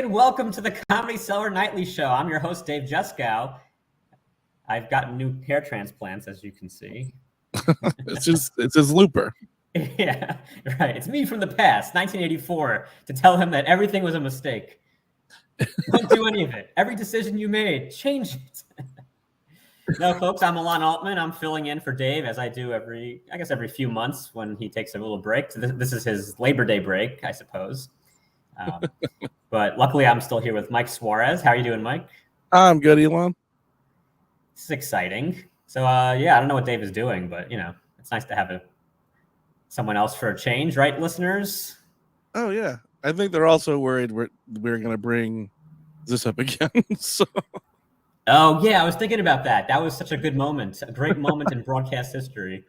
and welcome to the Comedy Cellar Nightly Show. I'm your host, Dave Juskow. I've gotten new hair transplants, as you can see. It's his looper. Yeah, right. It's me from the past, 1984, to tell him that everything was a mistake. Don't do any of it. Every decision you made, change it. No, folks, I'm Elon Altman. I'm filling in for Dave, as I do every few months when he takes a little break. So this is his Labor Day break, I suppose. But luckily, I'm still here with Mike Suarez. How are you doing, Mike? I'm good, Elon. This is exciting. So, I don't know what Dave is doing, but, it's nice to have someone else for a change, right, listeners? Oh, yeah. I think they're also worried we're going to bring this up again. So. Oh, yeah, I was thinking about that. That was such a good moment, a great moment in broadcast history.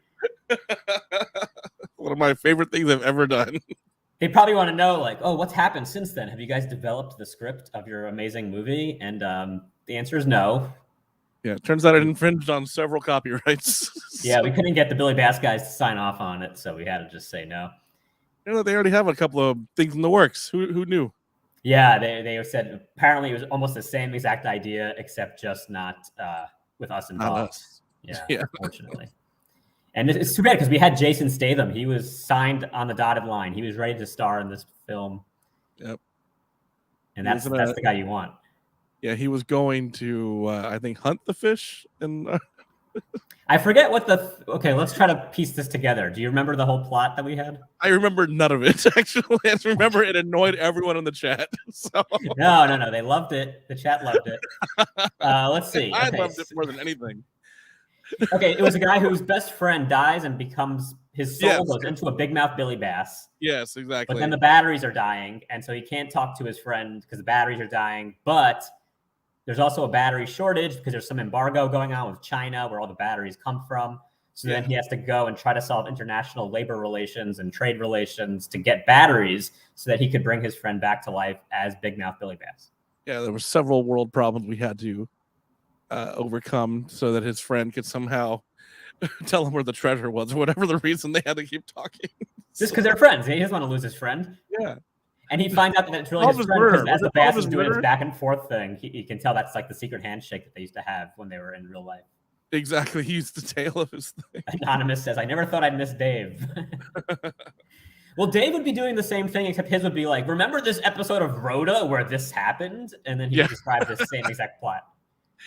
One of my favorite things I've ever done. They probably want to know, like, oh, what's happened since then? Have you guys developed the script of your amazing movie? And the answer is no. Yeah, it turns out it infringed on several copyrights. Yeah, we couldn't get the Billy Bass guys to sign off on it, so we had to just say no. They already have a couple of things in the works. Who knew? Yeah, they said apparently it was almost the same exact idea, except just not with us involved. Yeah, unfortunately. And it's too bad because we had Jason Statham. He was signed on the dotted line. He was ready to star in this film. Yep. And that's the guy you want. Yeah, he was going to, I think, hunt the fish. And I forget what okay, let's try to piece this together. Do you remember the whole plot that we had? I remember none of it, actually. I remember it annoyed everyone in the chat. So. No. They loved it. The chat loved it. Let's see. I loved it more than anything. Okay, it was a guy whose best friend dies and becomes his soul goes into a big mouth Billy Bass. Yes, exactly. But then the batteries are dying, and so he can't talk to his friend because the batteries are dying. But there's also a battery shortage because there's some embargo going on with China where all the batteries come from. So then he has to go and try to solve international labor relations and trade relations to get batteries so that he could bring his friend back to life as Big Mouth Billy Bass. Yeah, there were several world problems we had to overcome so that his friend could somehow tell him where the treasure was, or whatever the reason they had to keep talking. Just because they're friends. He doesn't want to lose his friend. Yeah. And he finds out that it's really his friend because as the Bass is doing his back and forth thing, he can tell that's like the secret handshake that they used to have when they were in real life. Exactly. He used the tail of his thing. Anonymous says, I never thought I'd miss Dave. Well, Dave would be doing the same thing, except his would be like, remember this episode of Rhoda where this happened? And then he would describe the same exact plot.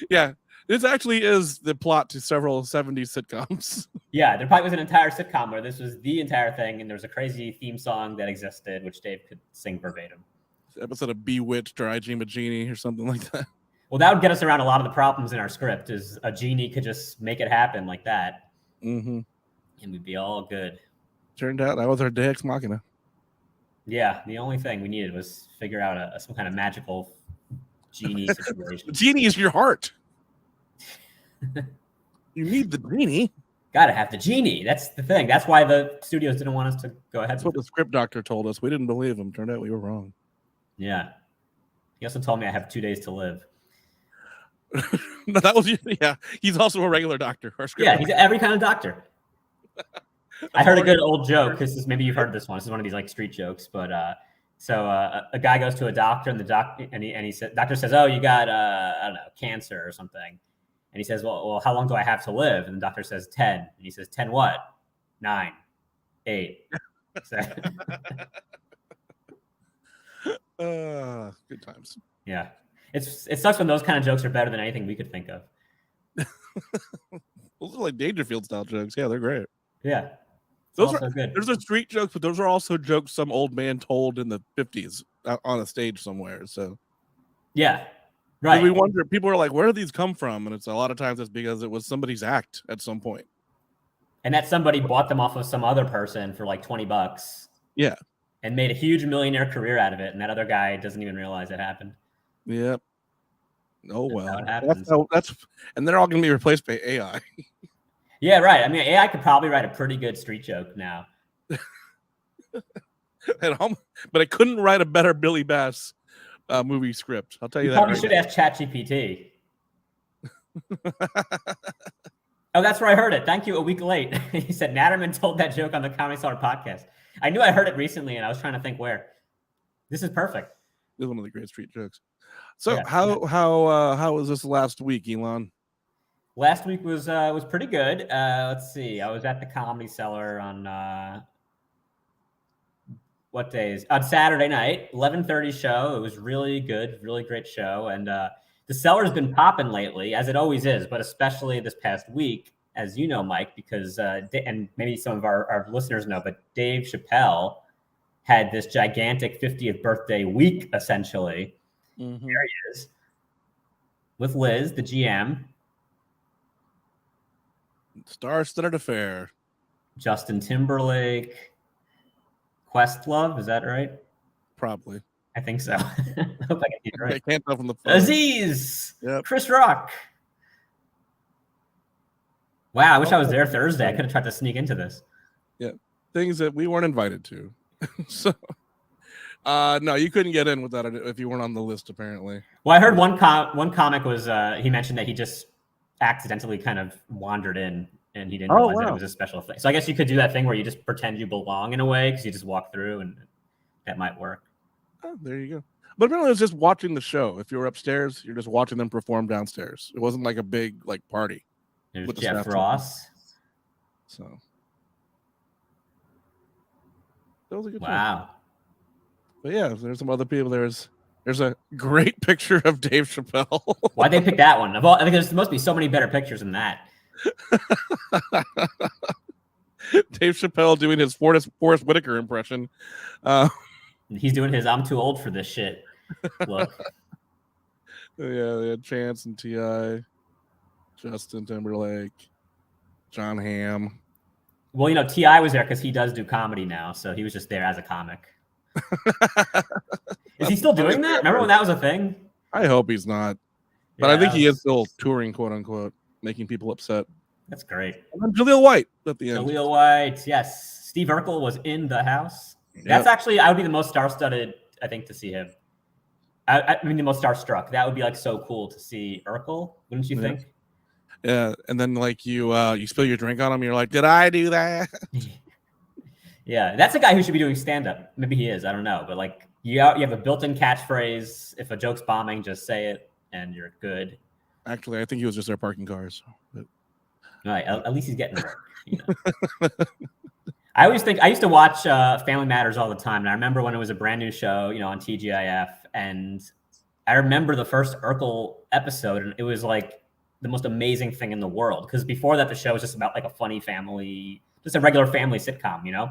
Yeah, this actually is the plot to several 70s sitcoms. Yeah, there probably was an entire sitcom where this was the entire thing, and there was a crazy theme song that existed, which Dave could sing verbatim. Episode of Bewitched or I Dream a Genie or something like that. Well, that would get us around a lot of the problems in our script, is a genie could just make it happen like that. Mm-hmm. And we'd be all good. Turned out that was our Deus Ex Machina. Yeah, the only thing we needed was figure out some kind of magical genie situation. The genie is your heart. You need the genie. Gotta have the genie. That's the thing. That's why the studios didn't want us to go ahead. That's what the script doctor told us. We didn't believe him. Turned out we were wrong. Yeah. He also told me I have 2 days to live. No, that was he's also a regular doctor. He's every kind of doctor. I heard a good old joke because maybe you've heard this one. This is one of these like street jokes, but so a guy goes to a doctor and doctor says, "Oh, you got I don't know, cancer or something," and he says, "Well, how long do I have to live?" And the doctor says 10, and he says 10 what? 9, 8. Good times. Yeah. It sucks when those kind of jokes are better than anything we could think of. Those are like Dangerfield style jokes. Yeah, they're great. Yeah. Those are good. There's a street jokes, but those are also jokes some old man told in the 50s on a stage somewhere. So yeah. Right. We wonder, people are like, where do these come from? And it's a lot of times it's because it was somebody's act at some point. And that somebody bought them off of some other person for like $20. Yeah. And made a huge millionaire career out of it. And that other guy doesn't even realize it happened. Yep. Oh, well. That's and they're all going to be replaced by AI. Yeah, right. I mean, AI could probably write a pretty good street joke now. But I couldn't write a better Billy Bass movie script. I'll tell you that. Probably should ask ChatGPT. Oh, that's where I heard it. Thank you. A week late. He said Natterman told that joke on the Comedy Cellar podcast. I knew I heard it recently, and I was trying to think where. This is perfect. is one of the great street jokes. So Yeah, how was this last week, Elon? Last week was pretty good. Let's see. I was at the Comedy Cellar on what days? On Saturday night, 11:30 show. It was really good, really great show. And the Cellar's been popping lately, as it always is, but especially this past week, as you know, Mike, because and maybe some of our listeners know, but Dave Chappelle had this gigantic 50th birthday week, essentially. Mm-hmm. There he is with Liz, the GM. Star-studded affair. Justin Timberlake, Questlove, is that right? Probably. I think so. I hope I get it right. I can't tell from the phone. Aziz, Yep. Chris Rock. Wow, I wish I was there Thursday. I could have tried to sneak into this. Yeah, things that we weren't invited to. So, no, you couldn't get in without it if you weren't on the list, apparently. Well, I heard one comic was he mentioned that he just accidentally kind of wandered in and he didn't realize that it was a special thing. So I guess you could do that thing where you just pretend you belong in a way because you just walk through, and that might work. Oh, there you go. But apparently, it was just watching the show. If you were upstairs, you're just watching them perform downstairs. It wasn't like a big party. There's with the Jeff staff Ross. So that was a good show. Wow. But yeah, there's some other people. There's a great picture of Dave Chappelle. Why'd they pick that one? Of all, I think there must be so many better pictures than that. Dave Chappelle doing his Forrest Whitaker impression. He's doing his "I'm too old for this shit" look. Yeah, they had Chance and T.I., Justin Timberlake, John Hamm. Well, you know, T.I. was there because he does do comedy now, so he was just there as a comic. Is he still doing that? Remember when that was a thing? I hope he's not. But Yeah, I think he is still touring, quote unquote, making people upset. That's great. And then Jaleel White at the end. Jaleel White, yes. Steve Urkel was in the house. Yep. That's actually, I would be the most star-studded, I think, to see him. I mean, the most starstruck. That would be like so cool to see Urkel, wouldn't you think? Yeah, and then like you spill your drink on him, you're like, did I do that? Yeah, that's a guy who should be doing stand-up. Maybe he is, I don't know. But like, you have a built-in catchphrase. If a joke's bombing, just say it, and you're good. Actually, I think he was just there parking cars. But... All right, at least he's getting work. You know? I used to watch Family Matters all the time, and I remember when it was a brand new show, you know, on TGIF, and I remember the first Urkel episode, and it was like the most amazing thing in the world, because before that, the show was just about like a funny family, just a regular family sitcom, you know?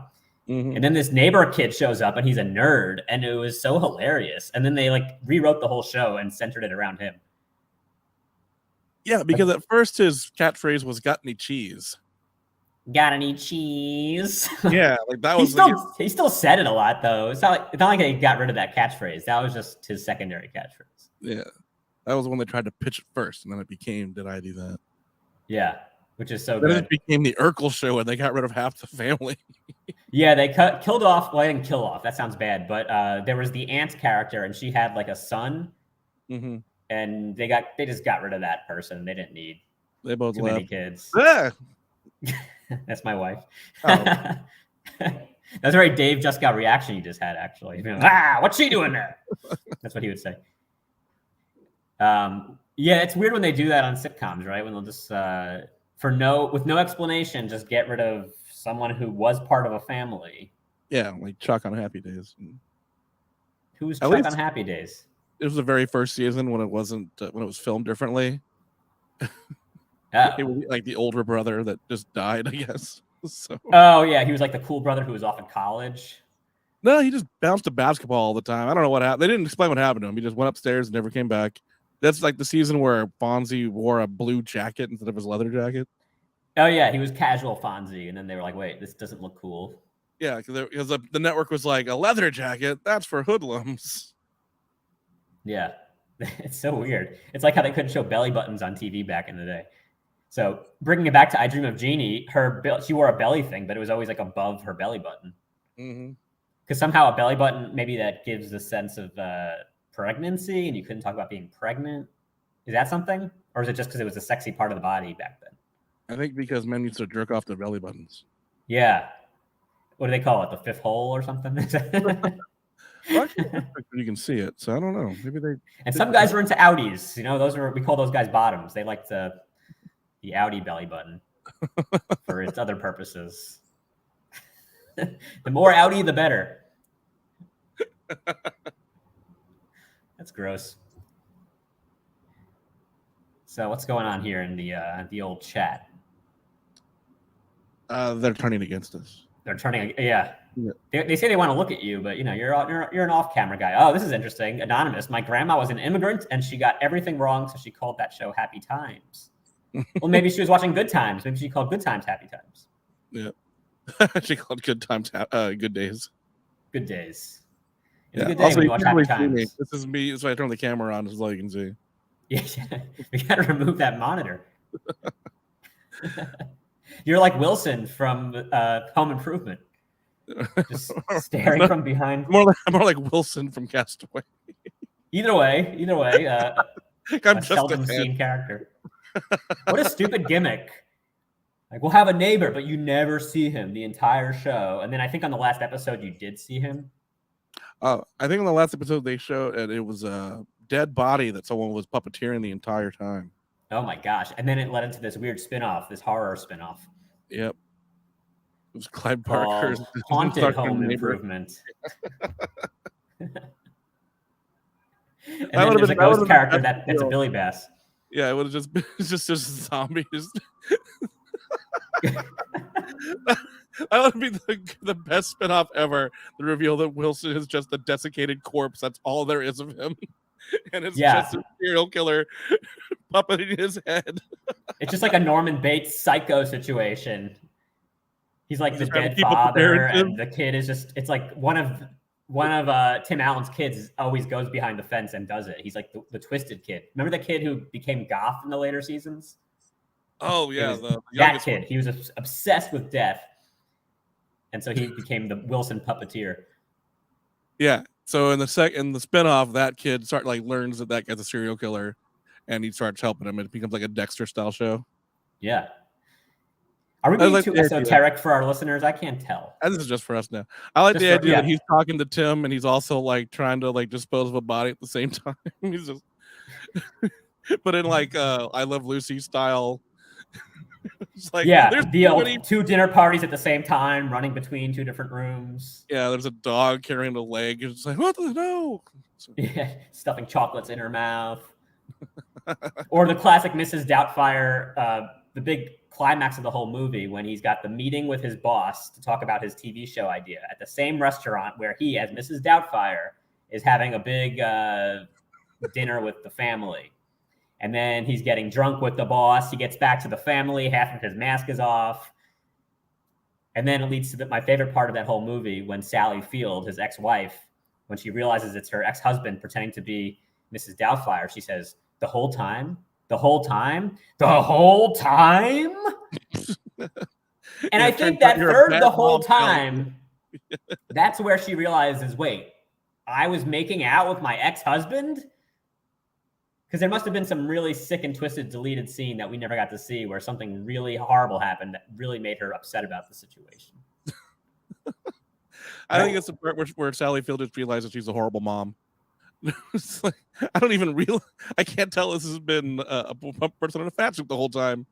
Mm-hmm. And then this neighbor kid shows up, and he's a nerd, and it was so hilarious. And then they like rewrote the whole show and centered it around him. Yeah, because at first his catchphrase was "Got any cheese?" Got any cheese? Yeah, like that was. He still said it a lot though. It's not like he got rid of that catchphrase. That was just his secondary catchphrase. Yeah, that was the one they tried to pitch it first, and then it became "Did I do that?" Yeah, which is so then good. It became the Urkel show, and they got rid of half the family. Yeah, they killed off. Well, they didn't kill off. That sounds bad. But there was the aunt character, and she had like a son. Mm-hmm. And they just got rid of that person. They didn't need too many kids. Yeah. That's my wife. Oh. That's right. Dave just got reaction you just had, actually. Like, what's she doing there? That's what he would say. Yeah, it's weird when they do that on sitcoms, right? When they'll just with no explanation, just get rid of someone who was part of a family. Yeah, like Chuck on Happy Days. Who's Chuck on Happy Days? It was the very first season when it wasn't when it was filmed differently. It was like the older brother that just died, I guess. So. Oh yeah, he was like the cool brother who was off in college. No, he just bounced to basketball all the time. I don't know what happened. They didn't explain what happened to him. He just went upstairs and never came back. That's like the season where Fonzie wore a blue jacket instead of his leather jacket. Oh yeah, he was casual Fonzie, and then they were like, "Wait, this doesn't look cool." Yeah, because the network was like, a leather jacket, that's for hoodlums. Yeah, it's so weird. It's like how they couldn't show belly buttons on TV back in the day. So bringing it back to I Dream of Jeannie, she wore a belly thing, but it was always like above her belly button. Mm-hmm. Because somehow a belly button, maybe that gives the sense of pregnancy, and you couldn't talk about being pregnant. Is that something? Or is it just because it was a sexy part of the body back then? I think because men used to jerk off their belly buttons. Yeah. What do they call it? The fifth hole or something? Well, actually, you can see it, so I don't know. Maybe they. And some guys are into Audis. You know, we call those guys bottoms. They like the Audi belly button for its other purposes. The more Audi, the better. That's gross. So what's going on here in the old chat? They're turning against us. They're turning. Yeah. They say they want to look at you, but you know you're an off-camera guy. Oh, this is interesting. Anonymous. My grandma was an immigrant and she got everything wrong, so she called that show Happy Times. Well, maybe she was watching Good Times. Maybe she called Good Times Happy Times. Yeah. She called Good Times Good Days. Good Days. It's a good day also, when you watch Happy Times. Me. This is me, so I turn the camera on, just all you can see. Yeah, we got to remove that monitor. You're like Wilson from Home Improvement, just staring from behind. More like Wilson from Castaway. Either way, I'm a just seldom seen character. What a stupid gimmick! Like, we'll have a neighbor, but you never see him the entire show. And then I think on the last episode you did see him. I think in the last episode they showed it was a dead body that someone was puppeteering the entire time. Oh my gosh. And then it led into this weird spin-off, this horror spin-off. Yep. It was Clyde Barker's Haunted Home Improvement. And then there's a ghost character that's a Billy Bass. Yeah, it would have just been just zombies. That would be the best spinoff ever. The reveal that Wilson is just a desiccated corpse. That's all there is of him. And it's just a serial killer puppeting his head. It's just like a Norman Bates Psycho situation. He's like the dead father, and the kid is just—it's like one of Tim Allen's kids always goes behind the fence and does it. He's like the twisted kid. Remember the kid who became goth in the later seasons? Oh yeah, that kid. He was obsessed with death, and so he became the Wilson puppeteer. Yeah. So in the spinoff, that kid learns that guy's a serial killer, and he starts helping him. It becomes like a Dexter style show. Yeah. Are we being too esoteric for our listeners? I can't tell. This is just for us now. I like the idea that he's talking to Tim, and he's also like trying to like dispose of a body at the same time. He's just, but in like I Love Lucy style. It's like, there's the old two dinner parties at the same time, running between two different rooms. Yeah, there's a dog carrying a leg. It's like, what the no? Yeah, stuffing chocolates in her mouth. Or the classic Mrs. Doubtfire, the big climax of the whole movie when he's got the meeting with his boss to talk about his TV show idea at the same restaurant where he, as Mrs. Doubtfire, is having a big dinner with the family. And then he's getting drunk with the boss. He gets back to the family. Half of his mask is off. And then it leads to my favorite part of that whole movie when Sally Field, his ex-wife, when she realizes it's her ex-husband pretending to be Mrs. Doubtfire, she says, the whole time? The whole time? The whole time? And I think that third, the whole time, that's where she realizes, wait, I was making out with my ex-husband? Because there must have been some really sick and twisted deleted scene that we never got to see where something really horrible happened that really made her upset about the situation. I think it's the part where Sally Field just realizes she's a horrible mom. It's like, I don't even realize. I can't tell this has been a person in a fat suit the whole time.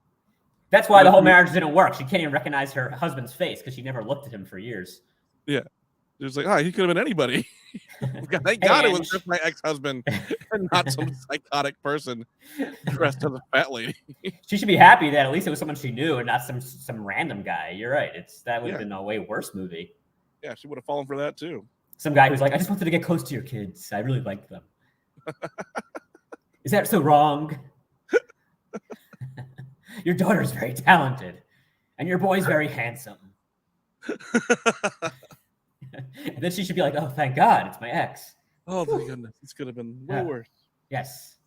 That's why the whole marriage didn't work. She can't even recognize her husband's face because she never looked at him for years. Yeah. It was like, he could have been anybody. Thank God it was just my ex-husband and not some psychotic person dressed as a fat lady. She should be happy that at least it was someone she knew and not some random guy. You're right. That would have been a way worse movie. Yeah, she would have fallen for that too. Some guy who's like, I just wanted to get close to your kids. I really liked them. Is that so wrong? Your daughter's very talented, and your boy's very handsome. And then she should be like, oh, thank God, it's my ex. Oh, my goodness. This could have been way worse. Yes.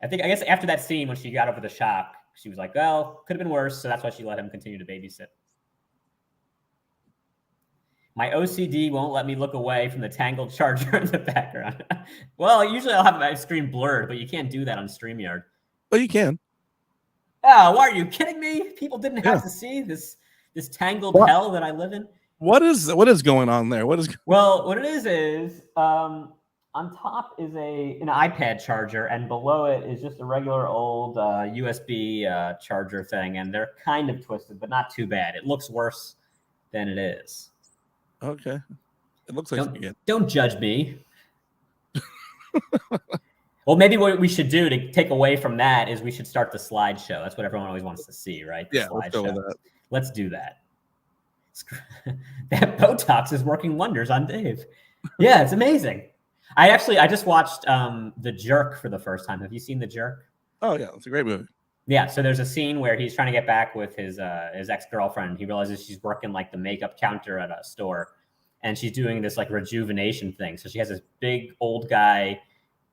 I guess after that scene, when she got over the shock, she was like, well, could have been worse. So that's why she let him continue to babysit. My OCD won't let me look away from the tangled charger in the background. Well, usually I'll have my screen blurred, but you can't do that on StreamYard. Well, you can. Oh, why are you kidding me? People didn't have to see this tangled hell that I live in. What is going on there? Well, what it is on top is an iPad charger, and below it is just a regular old USB charger thing, and they're kind of twisted, but not too bad. It looks worse than it is. Okay, it looks like don't judge me. Well, maybe what we should do to take away from that is we should start the slideshow. That's what everyone always wants to see, right? Yeah, let's go with that. Let's do that. That Botox is working wonders on Dave. Yeah, it's amazing. I just watched The Jerk for the first time. Have you seen The Jerk? Oh yeah, it's a great movie. Yeah, so there's a scene where he's trying to get back with his ex-girlfriend. He realizes she's working like the makeup counter at a store, and she's doing this like rejuvenation thing. So she has this big old guy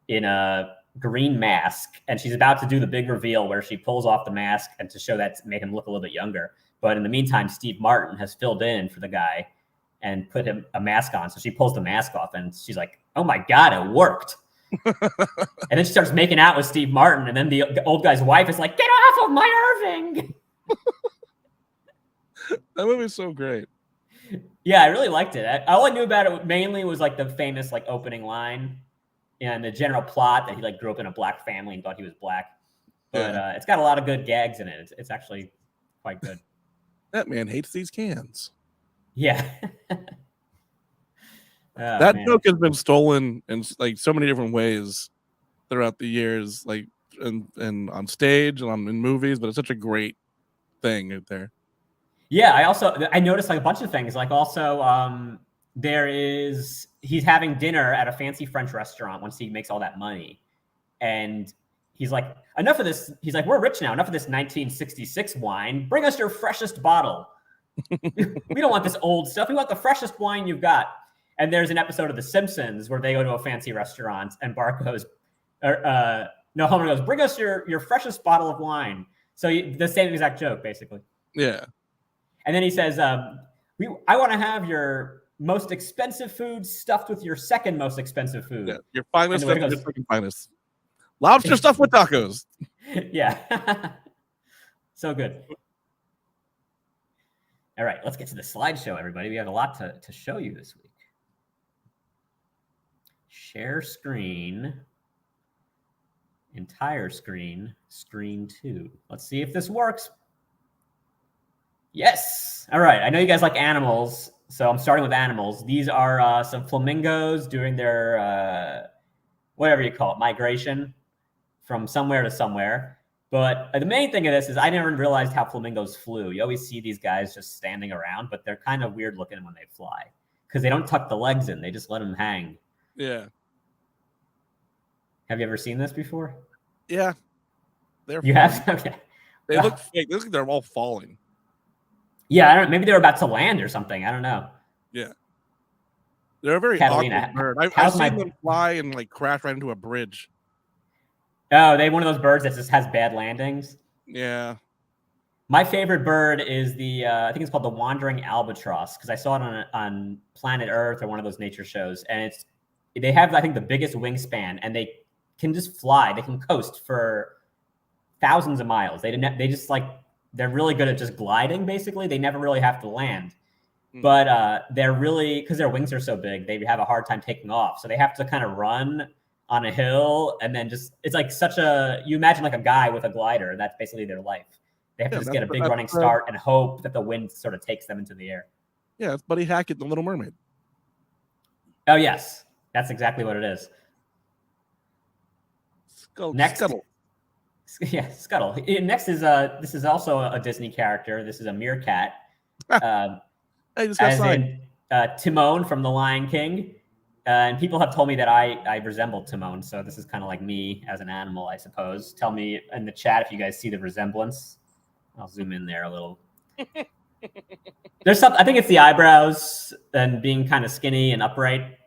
in a green mask, and she's about to do the big reveal where she pulls off the mask and to show that made him look a little bit younger. But in the meantime, Steve Martin has filled in for the guy and put him a mask on. So she pulls the mask off, and she's like, "Oh my God, it worked!" And then she starts making out with Steve Martin, and then the old guy's wife is like, "Get off of my Irving!" That movie's so great. Yeah, I really liked it. All I knew about it mainly was like the famous like opening line and the general plot that he like grew up in a black family and thought he was black. But it's got a lot of good gags in it. It's actually quite good. That man hates these cans. Yeah. That joke has been stolen in like so many different ways throughout the years, like and on stage and in movies, but it's such a great thing out there. Yeah, I noticed like a bunch of things. Like also he's having dinner at a fancy French restaurant once he makes all that money. And he's like, enough of this. He's like, we're rich now. Enough of this 1966 wine. Bring us your freshest bottle. We don't want this old stuff. We want the freshest wine you've got. And there's an episode of The Simpsons where they go to a fancy restaurant and Bart goes, Homer goes, bring us your freshest bottle of wine. So the same exact joke, basically. Yeah. And then he says, I want to have your most expensive food stuffed with your second most expensive food. Yeah, your finest stuff with your second finest. Lobster stuffed with tacos. Yeah. So good. All right, let's get to the slideshow, everybody. We have a lot to show you this week. Share screen. Entire screen. Screen 2. Let's see if this works. Yes. All right. I know you guys like animals, so I'm starting with animals. These are some flamingos doing their, whatever you call it, migration from somewhere to somewhere. But the main thing of this is I never realized how flamingos flew. You always see these guys just standing around, but they're kind of weird looking when they fly because they don't tuck the legs in. They just let them hang. Yeah. Have you ever seen this before? Yeah. You have? Okay. They look fake. They look like they're all falling. Yeah, I don't know. Maybe they're about to land or something. I don't know. Yeah. They're a very Catalina, awkward bird. I've seen them fly and like crash right into a bridge. Oh, they one of those birds that just has bad landings? Yeah. My favorite bird is I think it's called the wandering albatross because I saw it on Planet Earth or one of those nature shows. And they have, I think, the biggest wingspan and they can just fly. They can coast for thousands of miles. They're really good at just gliding, basically. They never really have to land. But they're really, because their wings are so big, they have a hard time taking off. So they have to kind of run on a hill and then it's like you imagine like a guy with a glider. And that's basically their life. They have to just get a big running start and hope that the wind sort of takes them into the air. Yeah, it's Buddy Hackett, The Little Mermaid. Oh, yes. That's exactly what it is. Next. Scuttle. Yeah, Scuttle. Next is this is also a Disney character. This is a meerkat. Hey, just got signed. Timon from The Lion King. And people have told me that I resemble Timon, so this is kind of like me as an animal, I suppose. Tell me in the chat if you guys see the resemblance. I'll zoom in there a little. There's I think it's the eyebrows and being kind of skinny and upright.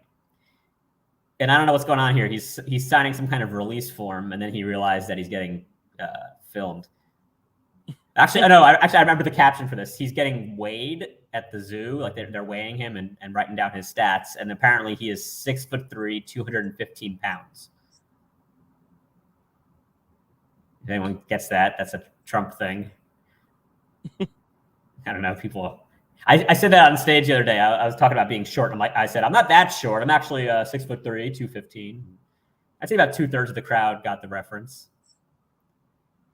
And I don't know what's going on here. He's signing some kind of release form, and then he realized that he's getting filmed. Actually, I remember the caption for this. He's getting weighed at the zoo, like they're weighing him and writing down his stats. And apparently he is 6'3", 215 pounds. If anyone gets that, that's a Trump thing. I don't know. People I said that on stage the other day. I was talking about being short. I said, I'm not that short. I'm actually 6'3", 215. I'd say about 2/3 of the crowd got the reference.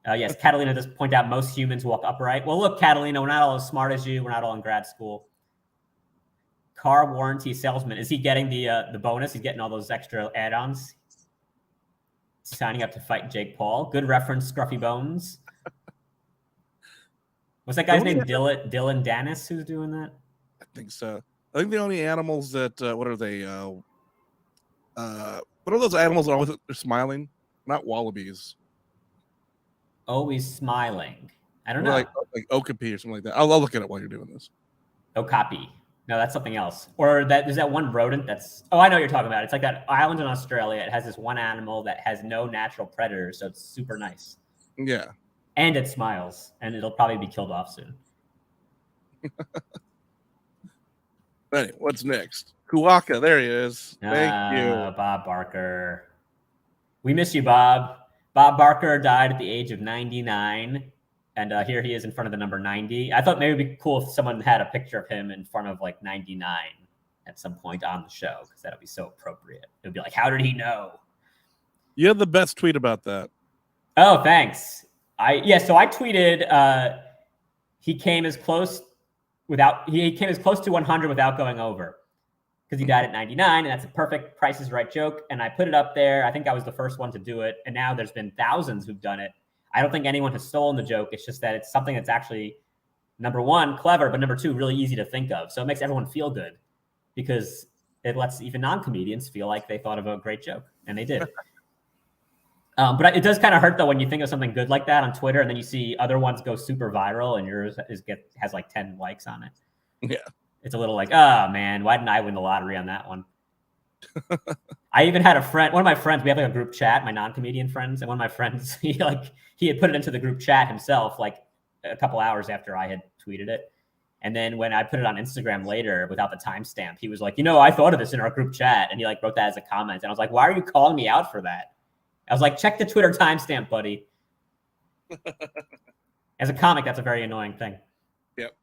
Yes, Catalina does point out most humans walk upright. Well, look, Catalina, we're not all as smart as you. We're not all in grad school. Car warranty salesman. Is he getting the bonus? He's getting all those extra add-ons. Signing up to fight Jake Paul. Good reference, Scruffy Bones. What's that guy's name? Dylan Dennis, who's doing that? I think so. I think the only animals that what are they? What are those animals that always they're smiling? Not wallabies. Always smiling. I don't know. Like okapi or something like that. I'll look at it while you're doing this. Okapi. No, that's something else. Or there's that one rodent that's. Oh, I know what you're talking about. It's like that island in Australia. It has this one animal that has no natural predators, so it's super nice. Yeah. And it smiles, and it'll probably be killed off soon. Anyway, what's next? Kuwaka, there he is. Thank you. Bob Barker. We miss you, Bob. Bob Barker died at the age of 99, and here he is in front of the number 90. I thought maybe it'd be cool if someone had a picture of him in front of like 99 at some point on the show, because that would be so appropriate. It would be like, how did he know? You had the best tweet about that. Oh, thanks. So I tweeted he came as close to 100 without going over, because he died at 99, and that's a perfect Price is Right joke. And I put it up there. I think I was the first one to do it, and now there's been thousands who've done it. I don't think anyone has stolen the joke. It's just that it's something that's actually, number one, clever, but number two, really easy to think of. So it makes everyone feel good, because it lets even non-comedians feel like they thought of a great joke, and they did. But it does kind of hurt, though, when you think of something good like that on Twitter, and then you see other ones go super viral, and yours has like 10 likes on it. Yeah. It's a little like, oh, man, why didn't I win the lottery on that one? I even had a friend, one of my friends, we have like a group chat, my non-comedian friends, and one of my friends, he had put it into the group chat himself like a couple hours after I had tweeted it. And then when I put it on Instagram later without the timestamp, he was like, I thought of this in our group chat. And he like wrote that as a comment. And I was like, why are you calling me out for that? I was like, check the Twitter timestamp, buddy. As a comic, that's a very annoying thing. Yep.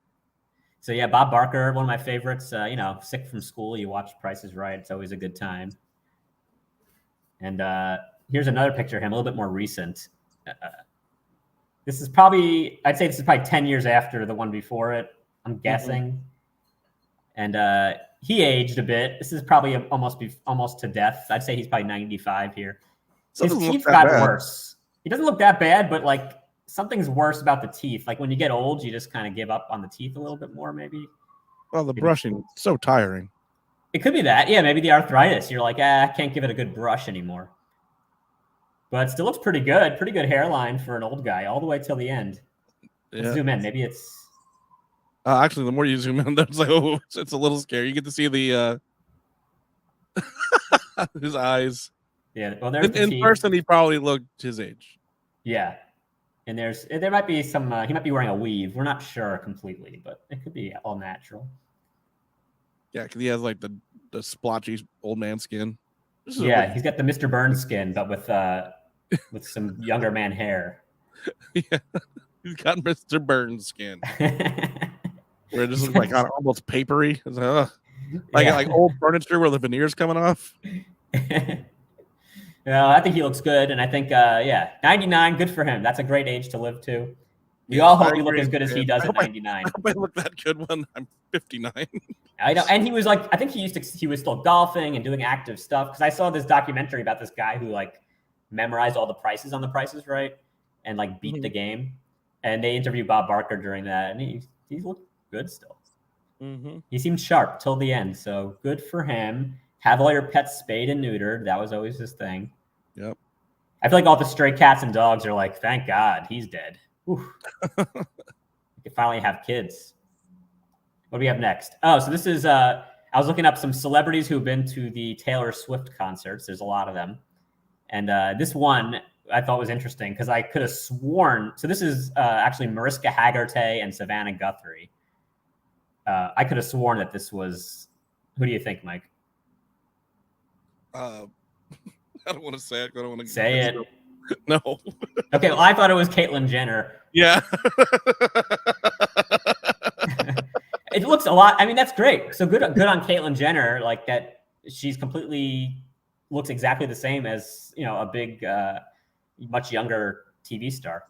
So yeah, Bob Barker, one of my favorites. Sick from school, you watch Price is Right. It's always a good time. And here's another picture of him, a little bit more recent. This is probably 10 years after the one before it, I'm guessing. Mm-hmm. And he aged a bit. This is probably almost to death. I'd say he's probably 95 here. His teeth got worse. He doesn't look that bad, but like something's worse about the teeth. Like when you get old, you just kind of give up on the teeth a little bit more, maybe. Well, the brushing is so tiring. It could be that. Yeah, maybe the arthritis. You're like, I can't give it a good brush anymore. But it still looks pretty good. Pretty good hairline for an old guy all the way till the end. Let's zoom in. Maybe it's... actually, the more you zoom in, it's like, it's a little scary. You get to see the his eyes. Yeah, well, there's in person, he probably looked his age. Yeah, and there might be some. He might be wearing a weave. We're not sure completely, but it could be all natural. Yeah, because he has like the splotchy old man skin. Yeah, he's got the Mr. Burns skin, but with some younger man hair. Yeah, he's got Mr. Burns skin. Where it just looks like almost papery. Like old furniture where the veneer's coming off. I think he looks good, and I think 99, good for him. That's a great age to live to. We all hope you look as good as he does at 99. I hope I look that good when I'm 59. I know, and he was like, I think he was still golfing and doing active stuff, because I saw this documentary about this guy who like memorized all the prices on The Price is Right and like beat the game. And they interviewed Bob Barker during that, and he looked good still. Mm-hmm. He seemed sharp till the end, so good for him. Have all your pets spayed and neutered. That was always his thing. Yep. I feel like all the stray cats and dogs are like, thank God he's dead. We can finally have kids. What do we have next? Oh, so this is, I was looking up some celebrities who've been to the Taylor Swift concerts. There's a lot of them. And this one I thought was interesting because I could have sworn, so this is actually Mariska Hargitay and Savannah Guthrie. I could have sworn that this was, who do you think, Mike? I don't want to say it. I don't want to say it. No. Okay, well, I thought it was Caitlyn Jenner. Yeah. It looks a lot. I mean, that's great. So good on Caitlyn Jenner, like that. She's completely looks exactly the same as a big, much younger TV star.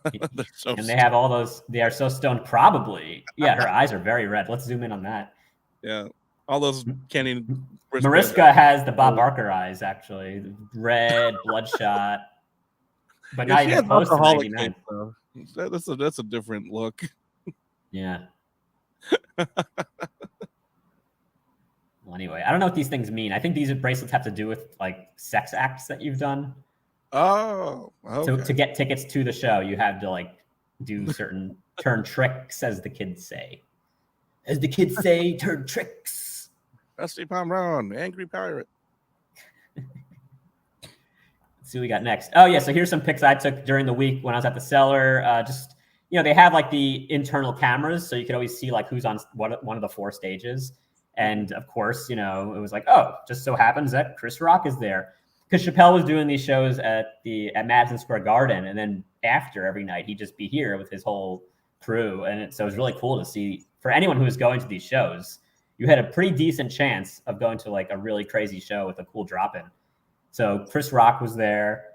And they have all those. They are so stoned. Probably, yeah. Her eyes are very red. Let's zoom in on that. Yeah, all those candy. Mariska has the Bob Barker eyes, actually, red, bloodshot. But not even close to 99. That's a different look. Yeah. Well, anyway, I don't know what these things mean. I think these bracelets have to do with like sex acts that you've done. Oh, okay. To get tickets to the show, you have to like do certain turn tricks, as the kids say. As the kids say, turn tricks. Rusty Pomeroy, angry pirate. Let's see what we got next. Oh yeah, so here's some pics I took during the week when I was at the Cellar. Just they have like the internal cameras, so you could always see like who's on one of the 4 stages. And of course, it was like, oh, just so happens that Chris Rock is there, because Chappelle was doing these shows at Madison Square Garden, and then after every night he'd just be here with his whole crew, and so it was really cool to see. For anyone who was going to these shows, you had a pretty decent chance of going to like a really crazy show with a cool drop-in. So Chris Rock was there.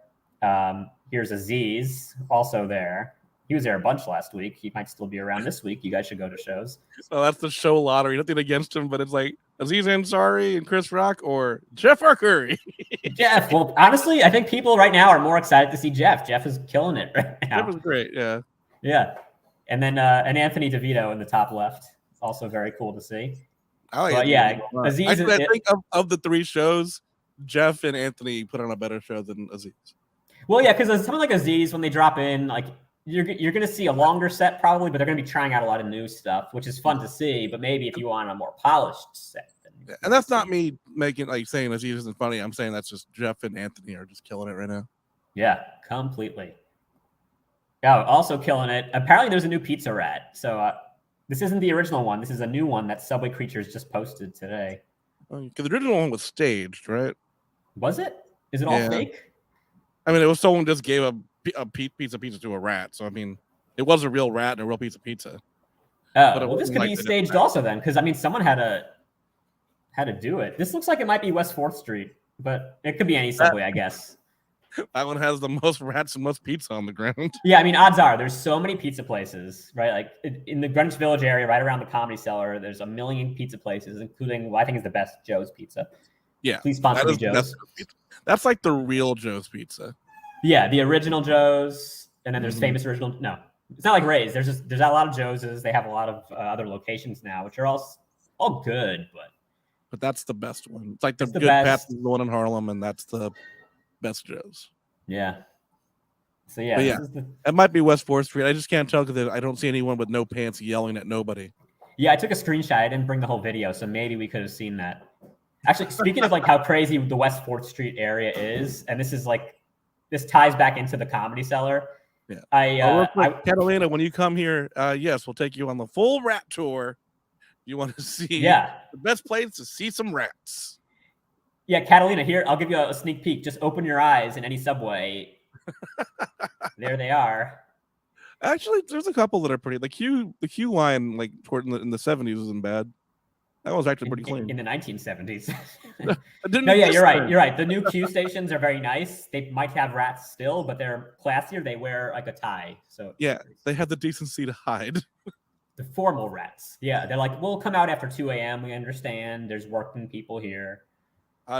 Here's Aziz, also there. He was there a bunch last week. He might still be around this week. You guys should go to shows. So that's the show lottery. Nothing against him, but it's like Aziz Ansari and Chris Rock or Jeff Arcuri. Jeff. Well, honestly, I think people right now are more excited to see Jeff. Jeff is killing it right now. Jeff was great. Yeah. Yeah. And then and Anthony DeVito in the top left. Also very cool to see. But yeah, Aziz. I think of the 3 shows, Jeff and Anthony put on a better show than Aziz. Well, yeah, because someone like Aziz, when they drop in, like you're going to see a longer set probably, but they're going to be trying out a lot of new stuff, which is fun to see. But maybe if you want a more polished set. And that's not me making saying Aziz isn't funny. I'm saying that's just Jeff and Anthony are just killing it right now. Yeah, completely. Yeah, also killing it. Apparently, there's a new Pizza Rat. So this isn't the original one. This is a new one that Subway Creatures just posted today. Because the original one was staged, right? Was it? Is it all fake? I mean, it was someone just gave a pizza to a rat. So I mean, it was a real rat and a real pizza. Oh, well, this could be staged also then, because I mean, someone had to do it. This looks like it might be West 4th Street, but it could be any Subway, I guess. That one has the most rats and most pizza on the ground. Yeah, I mean, odds are there's so many pizza places, right? Like in the Greenwich Village area, right around the Comedy Cellar, there's a million pizza places, including what I think is the best Joe's Pizza. Yeah, please sponsor me, Joe's. That's like the real Joe's Pizza. Yeah, the original Joe's, and then there's famous original. No, it's not like Ray's. There's a lot of Joe's. They have a lot of other locations now, which are all good, but that's the best one. It's like the good Pat's the one in Harlem, and that's the best Joe's. Yeah. So yeah, it might be West 4th Street. I just can't tell because I don't see anyone with no pants yelling at nobody. Yeah, I took a screenshot. I didn't bring the whole video, so maybe we could have seen that. Actually, speaking of like how crazy the West 4th Street area is, and this ties back into the Comedy Cellar. Yeah. Catalina, when you come here, yes, we'll take you on the full rat tour. You want to see the best place to see some rats. Yeah, Catalina, here, I'll give you a sneak peek. Just open your eyes in any Subway. There they are. Actually, there's a couple that are pretty. The Q line, like toward in the 70s, wasn't bad. That was actually pretty clean. In the 1970s. No, yeah, you're right. You're right. The new Q stations are very nice. They might have rats still, but they're classier. They wear like a tie. So yeah, they have the decency to hide. The formal rats. Yeah, they're like, we'll come out after 2 a.m. We understand. There's working people here.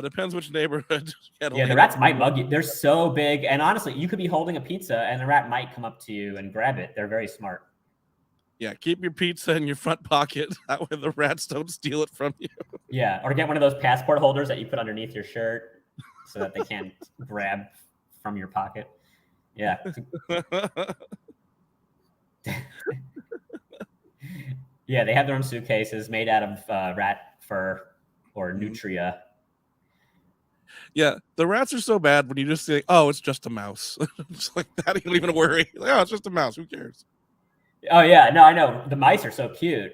Depends which neighborhood. Yeah, the rats might mug you. They're so big. And honestly, you could be holding a pizza and the rat might come up to you and grab it. They're very smart. Yeah, keep your pizza in your front pocket. That way the rats don't steal it from you. Yeah, or get one of those passport holders that you put underneath your shirt so that they can't grab from your pocket. Yeah. Yeah, they have their own suitcases made out of rat fur or nutria. Yeah, the rats are so bad when you just say, "Oh, it's just a mouse." It's like that. You don't even worry. Like, oh, it's just a mouse. Who cares? Oh yeah, no, I know. The mice are so cute.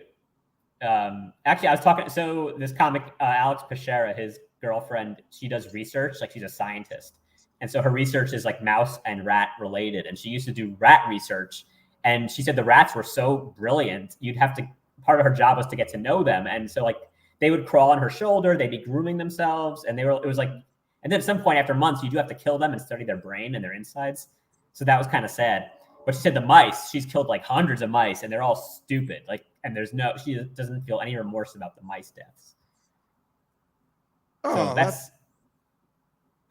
Actually, I was talking. So this comic, Alex Pechera, his girlfriend, she does research. Like she's a scientist, and so her research is like mouse and rat related. And she used to do rat research. And she said the rats were so brilliant, part of her job was to get to know them. And so like they would crawl on her shoulder, they'd be grooming themselves. And it was like, and then at some point after months, you do have to kill them and study their brain and their insides. So that was kind of sad. But she said the mice, she's killed like hundreds of mice and they're all stupid. Like, and she doesn't feel any remorse about the mice deaths. So that's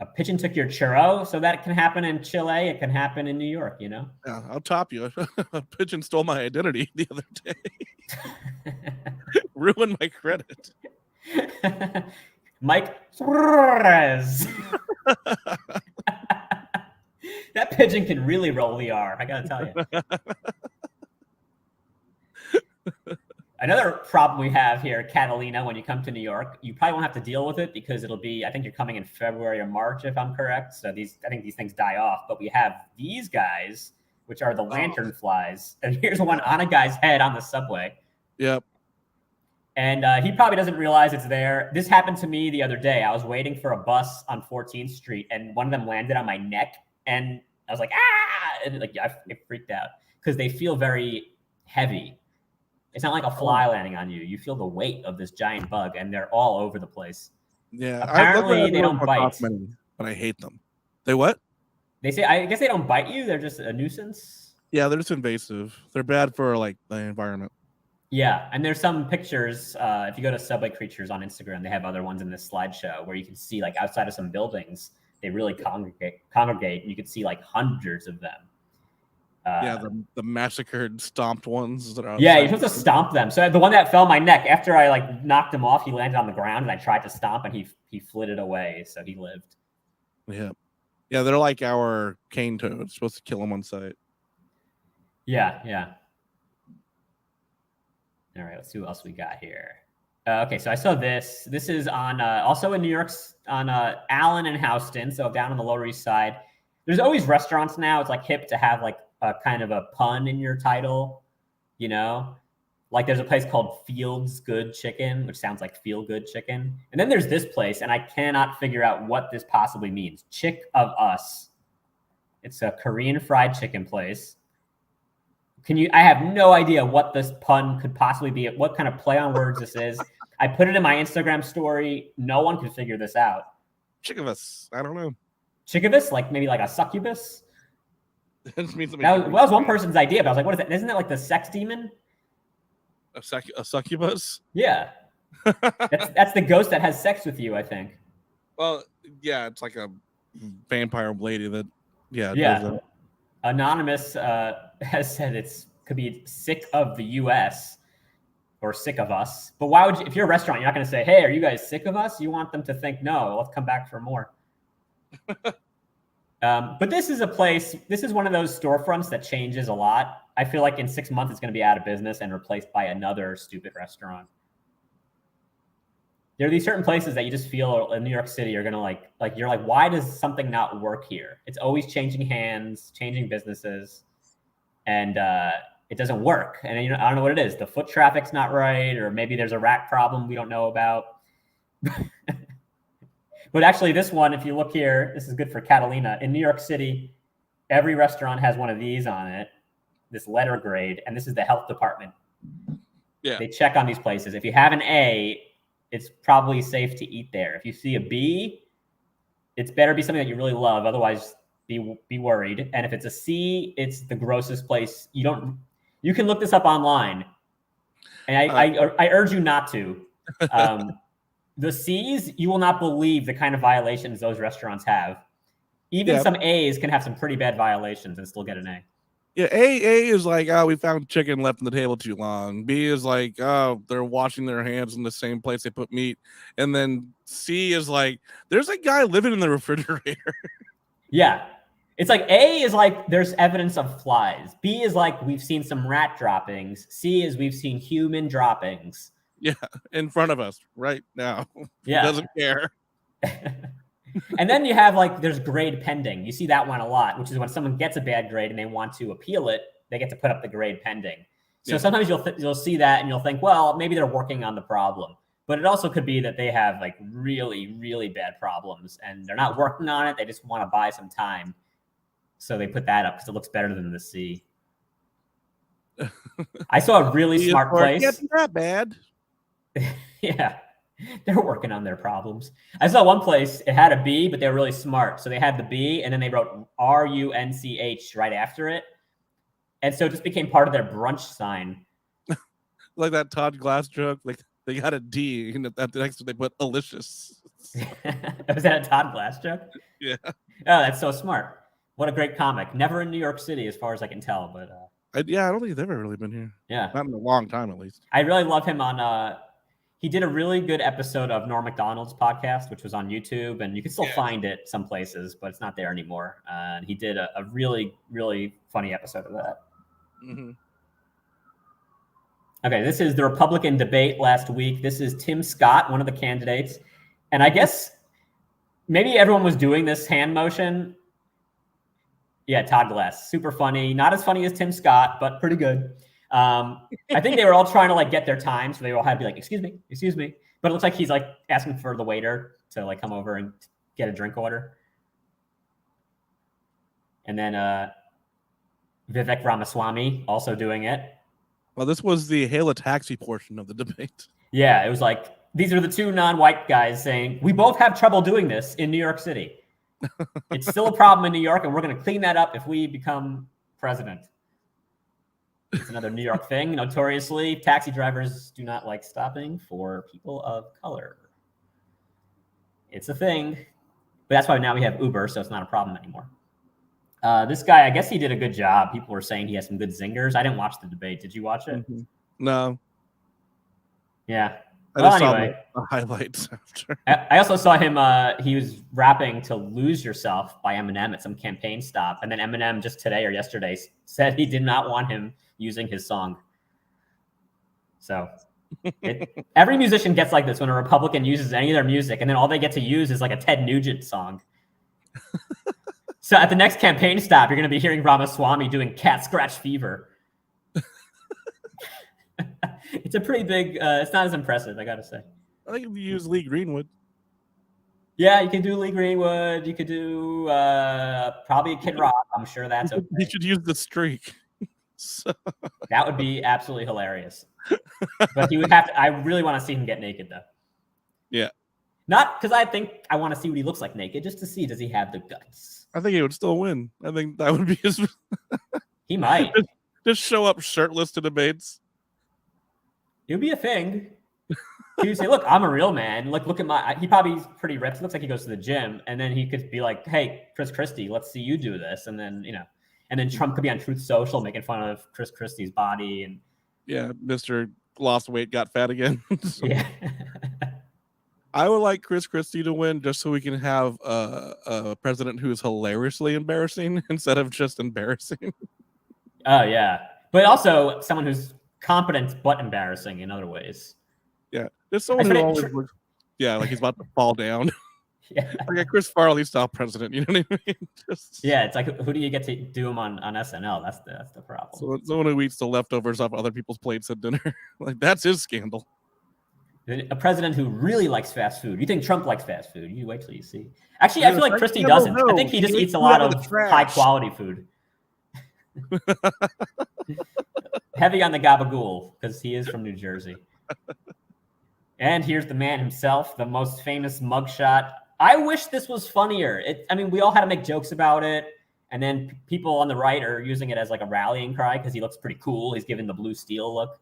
a pigeon took your churro. So that can happen in Chile. It can happen in New York, you know? Yeah, I'll top you. A pigeon stole my identity the other day. Ruined my credit. Mike Suarez. That pigeon can really roll the R, I gotta tell you. Another problem we have here, Catalina, when you come to New York, you probably won't have to deal with it because I think you're coming in February or March, if I'm correct. So I think these things die off. But we have these guys, which are the lantern flies. And here's one on a guy's head on the subway. Yep. And he probably doesn't realize it's there. This happened to me the other day. I was waiting for a bus on 14th Street, and one of them landed on my neck. And I was like, ah! And like, I freaked out because they feel very heavy. It's not like a fly landing on you. You feel the weight of this giant bug, and they're all over the place. Yeah. Apparently, they don't bite. But I hate them. They what? They say, I guess they don't bite you. They're just a nuisance. Yeah, they're just invasive. They're bad for like the environment. Yeah, and there's some pictures. If you go to Subway Creatures on Instagram, they have other ones in this slideshow where you can see like outside of some buildings, they really congregate. And you can see like hundreds of them. The massacred, stomped ones that are. Yeah, you're supposed to stomp them. So the one that fell on my neck, after I like knocked him off, he landed on the ground, and I tried to stomp, and he flitted away, so he lived. Yeah, they're like our cane toads. Supposed to kill them on sight. Yeah. All right, let's see what else we got here. Okay, so I saw this. This is on also in New York, on Allen and Houston, so down on the Lower East Side. There's always restaurants now. It's like hip to have like a kind of a pun in your title, you know? Like there's a place called Field's Good Chicken, which sounds like feel good chicken. And then there's this place, and I cannot figure out what this possibly means. Chick of Us. It's a Korean fried chicken place. I have no idea what this pun could possibly be, what kind of play on words this is. I put it in my Instagram story. No one could figure this out. Chick of Us. I don't know. Chickabus, like maybe like a succubus. That was one person's idea, but I was like, what is that? Isn't that like the sex demon? A succubus? Yeah. that's the ghost that has sex with you, I think. Well, yeah, it's like a vampire lady that, yeah. Anonymous has said could be sick of the U.S. or sick of us. But why would you, if you're a restaurant, you're not going to say, hey, are you guys sick of us? You want them to think, no, let's come back for more. But this is one of those storefronts that changes a lot. I feel like in 6 months, it's going to be out of business and replaced by another stupid restaurant. There are these certain places that you just feel in New York City, you're going to you're like, why does something not work here? It's always changing hands, changing businesses, and it doesn't work. And I don't know what it is. The foot traffic's not right, or maybe there's a rat problem we don't know about. But actually, this one, if you look here, this is good for Catalina. In New York City, every restaurant has one of these on it, this letter grade, and this is the health department. Yeah. They check on these places. If you have an A, it's probably safe to eat there. If you see a B, it's better be something that you really love. Otherwise, be worried. And if it's a C, it's the grossest place. You can look this up online. And I urge you not to. The C's, you will not believe the kind of violations those restaurants have. Even some A's can have some pretty bad violations and still get an A. Yeah, A is like, oh, we found chicken left on the table too long. B is like, oh, they're washing their hands in the same place they put meat. And then C is like, there's a guy living in the refrigerator. Yeah. It's like A is like, there's evidence of flies. B is like, we've seen some rat droppings. C is we've seen human droppings. Yeah, in front of us right now. Yeah. Doesn't care. And then you have there's grade pending. You see that one a lot, which is when someone gets a bad grade and they want to appeal it, they get to put up the grade pending. So sometimes you'll see that and you'll think, well, maybe they're working on the problem. But it also could be that they have really, really bad problems and they're not working on it. They just want to buy some time. So they put that up because it looks better than the C. I saw a really smart place. Can't be that bad. Yeah, they're working on their problems. I saw one place, it had a B, but they were really smart. So they had the B, and then they wrote RUNCH right after it. And so it just became part of their brunch sign. Like that Todd Glass joke. Like they got a D, and at the next one they put Alicious. Was that a Todd Glass joke? Yeah. Oh, that's so smart. What a great comic. Never in New York City, as far as I can tell. But I don't think they've ever really been here. Yeah. Not in a long time, at least. I really love him on... he did a really good episode of Norm Macdonald's podcast, which was on YouTube, and you can still find it some places, but it's not there anymore. And he did a really, really funny episode of that. Mm-hmm. Okay, this is the Republican debate last week. This is Tim Scott, one of the candidates. And I guess maybe everyone was doing this hand motion. Yeah, Todd Glass, super funny. Not as funny as Tim Scott, but pretty good. I think they were all trying to like get their time, so they all had to be like, excuse me. But it looks like he's like asking for the waiter to like come over and get a drink order. And then Vivek Ramaswamy also doing it. Well, this was the hail a taxi portion of the debate. Yeah, it was like, these are the two non-white guys saying, we both have trouble doing this in New York City. It's still a problem in New York, and we're going to clean that up if we become president. It's another New York thing. Notoriously, taxi drivers do not like stopping for people of color. It's a thing. But that's why now we have Uber, so it's not a problem anymore. This guy, I guess he did a good job. People were saying he has some good zingers. I didn't watch the debate. Did you watch it? Mm-hmm. No. Yeah. I just saw the highlights after. I also saw him. He was rapping to "Lose Yourself" by Eminem at some campaign stop, and then Eminem just today or yesterday said he did not want him using his song. So every musician gets like this when a Republican uses any of their music, and then all they get to use is like a Ted Nugent song. So at the next campaign stop, you're going to be hearing Ramaswamy doing "Cat Scratch Fever." It's a pretty big. It's not as impressive, I got to say. I think if you use Lee Greenwood. Yeah, you can do Lee Greenwood. You could do probably Kid Rock. I'm sure that's okay. You should use the streak. So. That would be absolutely hilarious. But he would have to. I really want to see him get naked, though. Yeah. Not because I think I want to see what he looks like naked, just to see does he have the guts. I think he would still win. I think that would be his. He might just show up shirtless to debates. It would be a thing. He would say, "Look, I'm a real man. Look at my." He probably is pretty ripped. Looks like he goes to the gym, and then he could be like, "Hey, Chris Christie, let's see you do this." And then and then Trump could be on Truth Social making fun of Chris Christie's body and. Yeah, Mr. Lost weight, got fat again. So. Yeah. I would like Chris Christie to win just so we can have a president who is hilariously embarrassing instead of just embarrassing. Oh, yeah. But also someone who's competent but embarrassing in other ways. Yeah. There's someone who always looks, like he's about to fall down. Yeah. Like a Chris Farley style president, you know what I mean? Yeah, it's like, who do you get to do him on SNL? That's the problem. So someone who eats the leftovers off other people's plates at dinner. Like, that's his scandal. A president who really likes fast food. You think Trump likes fast food? You wait till you see. Actually, I feel like Christie doesn't. I think he just eats a lot of high-quality food. Heavy on the gabagool, because he is from New Jersey. And here's the man himself, the most famous mugshot. I wish this was funnier. We all had to make jokes about it. And then people on the right are using it as like a rallying cry because he looks pretty cool. He's giving the blue steel look.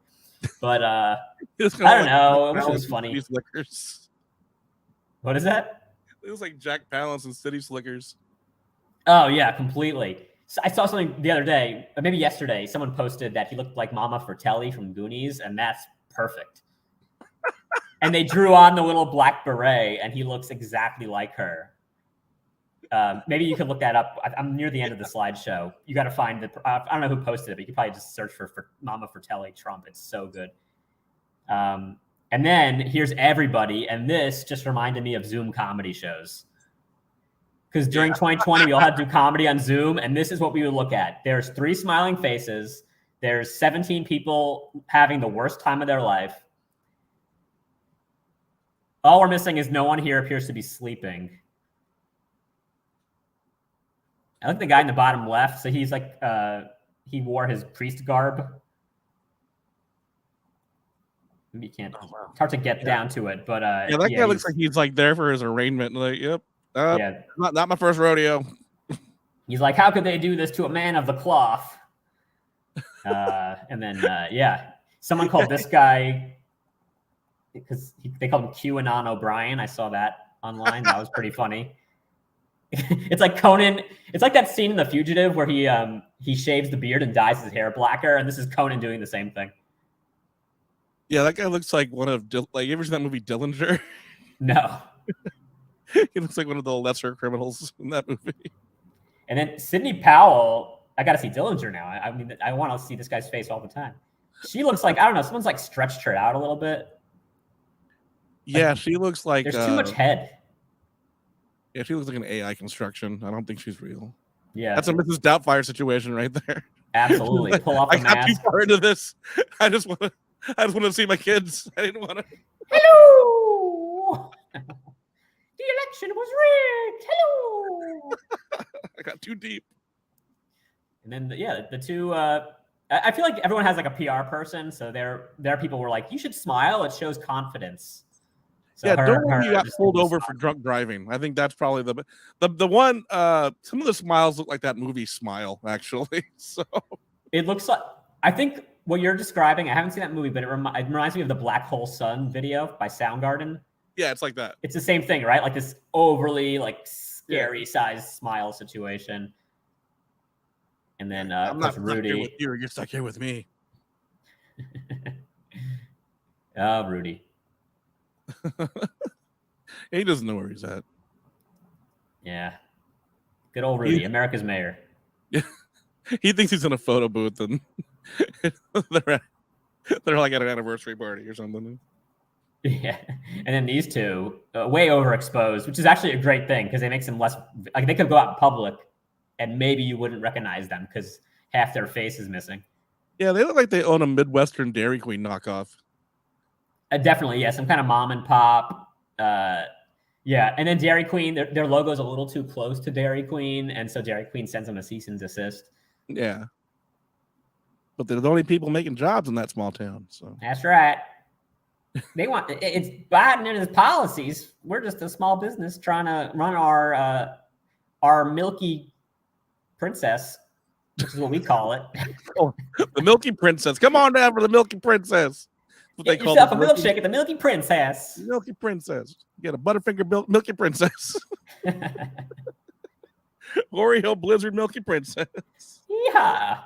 But I don't know. It was funny. What is that? It was like Jack Palance and City Slickers. Oh, yeah, completely. So I saw something the other day, or maybe yesterday. Someone posted that he looked like Mama Fratelli from Goonies, and that's perfect. And they drew on the little black beret, and he looks exactly like her. Maybe you can look that up. I'm near the end of the slideshow. You got to find I don't know who posted it, but you can probably just search for Mama Fratelli Trump. It's so good. And then here's everybody, and this just reminded me of Zoom comedy shows. Because during 2020, we all had to do comedy on Zoom, and this is what we would look at. There's 3 smiling faces. There's 17 people having the worst time of their life. All we're missing is no one here appears to be sleeping. I like the guy in the bottom left. So he's like, he wore his priest garb. You can't. It's hard to get down to it, but yeah, that guy looks like he's like there for his arraignment. Like, yep, not my first rodeo. He's like, how could they do this to a man of the cloth? And then someone called this guy, because they called him QAnon O'Brien. I saw that online. That was pretty funny. It's like Conan. It's like that scene in The Fugitive where he shaves the beard and dyes his hair blacker, and this is Conan doing the same thing. Yeah, that guy looks like one of you ever seen that movie Dillinger? No. He looks like one of the lesser criminals in that movie. And then Sidney Powell, I got to see Dillinger now. I mean, I want to see this guy's face all the time. She looks like, I don't know, someone's like stretched her out a little bit. Yeah, like, she looks like there's too much head. Yeah, she looks like an AI construction. I don't think she's real. Yeah, that's a Mrs. Doubtfire situation right there. Absolutely, pull off the mask. I got too far into this. I just want to see my kids. I didn't want to. Hello. The election was rigged. Hello. I got too deep. And then the two. I feel like everyone has like a PR person, so their people were like, "You should smile. It shows confidence." So yeah, don't worry, you got pulled over for drunk driving. I think that's probably the one. Some of the smiles look like that movie Smile, actually. So it looks like, I think what you're describing. I haven't seen that movie, but it reminds me of the Black Hole Sun video by Soundgarden. Yeah, it's like that. It's the same thing, right? Like this overly like scary sized smile situation. And then I'm not Rudy. Stuck here with you, you're stuck here with me. Oh, Rudy. He doesn't know where he's at. Yeah. Good old Rudy, America's mayor. Yeah. He thinks he's in a photo booth and they're like at an anniversary party or something. Yeah. And then these two, way overexposed, which is actually a great thing because they make them less, like they could go out in public and maybe you wouldn't recognize them because half their face is missing. Yeah, they look like they own a Midwestern Dairy Queen knockoff. Definitely, yeah. Some kind of mom and pop. Yeah, and then Dairy Queen, their logo's a little too close to Dairy Queen, and so Dairy Queen sends them a cease and desist. Yeah. But they're the only people making jobs in that small town. So that's right. They want it's Biden and his policies. We're just a small business trying to run our milky princess, which is what we call it. Oh, the Milky Princess. Come on down for the Milky Princess. What they call yourself a milkshake at the Milky Princess. Milky Princess. You get a Butterfinger Milky Princess. Oreo Blizzard Milky Princess. Yeah.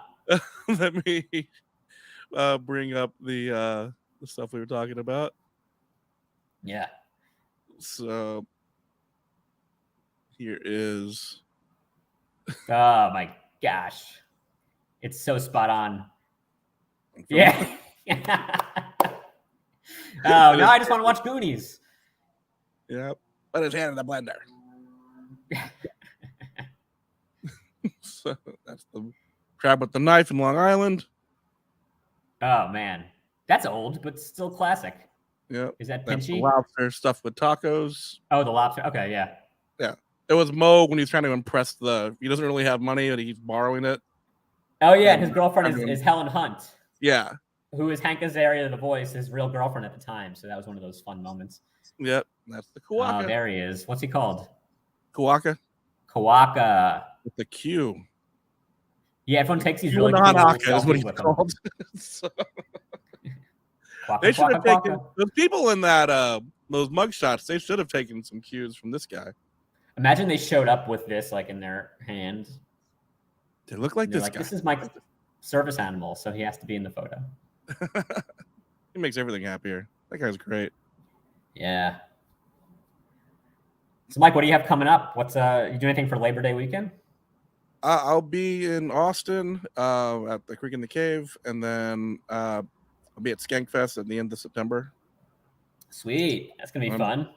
Let me bring up the stuff we were talking about. Yeah. So here is. Oh my gosh. It's so spot on. Yeah. Oh, now I just want to watch Goonies. Yep. Put his hand in the blender. So that's the crab with the knife in Long Island. Oh, man. That's old, but still classic. Yeah. Is that That's Pinchy? the lobster stuffed with tacos. Oh, the lobster. Okay, yeah. Yeah. It was Mo when he's trying to impress he doesn't really have money, but he's borrowing it. Oh, yeah. And his girlfriend is Helen Hunt. Yeah. Who is Hank Azaria, the voice, his real girlfriend at the time. So that was one of those fun moments. Yep. That's the Kawaka. Oh, there he is. What's he called? Kawaka. Kawaka. With the Q. Yeah, everyone takes these really cool selfies is what he's called. So, they should have taken those people in that those mugshots. They should have taken some cues from this guy. Imagine they showed up with this like in their hand. They look like this guy. This is my service animal, so he has to be in the photo. He makes everything happier. That guy's great. Yeah. So, Mike, what do you have coming up? What's you do anything for Labor Day weekend? I'll be in Austin at the Creek in the Cave, and then I'll be at Skankfest at the end of September. Sweet, that's gonna be fun.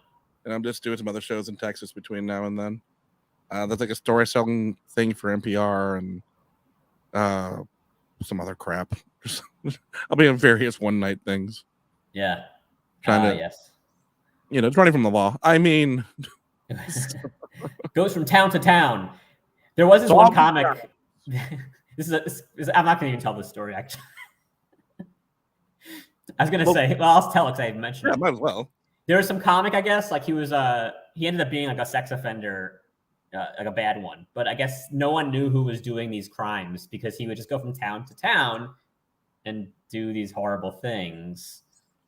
And I'm just doing some other shows in Texas between now and then. That's like a story selling thing for NPR and some other crap. I'll be in various one night things. Yeah. Trying to, yes. You know, it's running from the law. I mean, goes from town to town. There was this one comic. I'm not going to even tell this story, actually. I was gonna say, well, I'll tell it because I mentioned Yeah, it. might as well. There was some comic, I guess, like he ended up being like a sex offender, like a bad one. But I guess no one knew who was doing these crimes because he would just go from town to town and do these horrible things.